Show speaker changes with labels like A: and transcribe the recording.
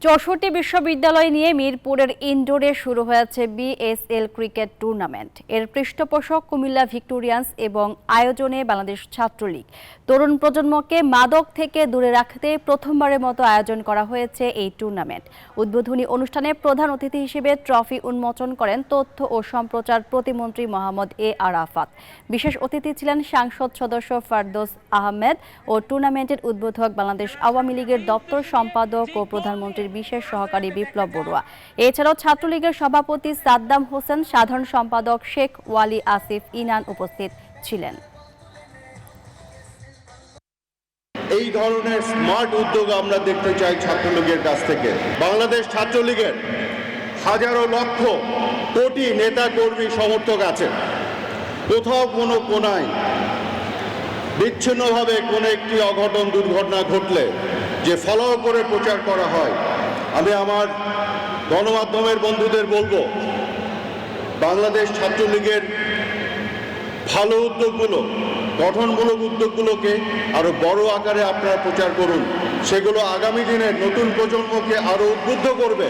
A: 64 বিশ্ববিদ্যালয় নিয়ে মিরপুরের ইনডোরে শুরু হয়েছে বিএসএল ক্রিকেট টুর্নামেন্ট। এর পৃষ্ঠপোষক কুমিল্লা ভিক্টোরিয়ান্স এবং আয়োজনে বাংলাদেশ ছাত্রলীগ। তরুণ প্রজন্মকে মাদক থেকে দূরে রাখতে প্রথমবারের মতো আয়োজন করা হয়েছে এই টুর্নামেন্ট। উদ্বোধনী অনুষ্ঠানে প্রধান অতিথি হিসেবে ট্রফি উন্মোচন করেন তথ্য ও সম্প্রচার প্রতিমন্ত্রী মোহাম্মদ এ আরাফাত। বিশেষ অতিথি ছিলেন সাংসদ সদস্য ফারদৌস আহমেদ ও টুর্নামেন্টের উদ্বোধক বাংলাদেশ আওয়ামী লীগের দপ্তর সম্পাদক ও প্রধানমন্ত্রীর বিশেষ সহকারী বিপ্লব বড়ুয়া। এছাড়াও ছাত্রলীগের সভাপতি সাদ্দাম হোসেন, সাধারণ সম্পাদক শেখ ওয়ালি আসিফ ইনান উপস্থিত ছিলেন।
B: এই ধরনের স্মার্ট উদ্যোগ আমরা দেখতে চাই ছাত্রলীগের কাছ থেকে। বাংলাদেশ ছাত্রলীগের হাজারো লক্ষ কোটি নেতা কর্মী সমর্থক আছে। কোথাও কোনো কোনায় বিচ্ছিন্নভাবে কোনো একটি অঘটন দুর্ঘটনা ঘটলে যে ফলো করে প্রচার করা হয়, আমি আমার গণমাধ্যমের বন্ধুদের বলবো, বাংলাদেশ ছাত্রলীগের ভালো উদ্যোগগুলো, গঠনমূলক উদ্যোগগুলোকে আরো বড় আকারে আপনারা প্রচার করুন। সেগুলো আগামী দিনের নতুন প্রজন্মকে আরো উদ্বুদ্ধ করবে।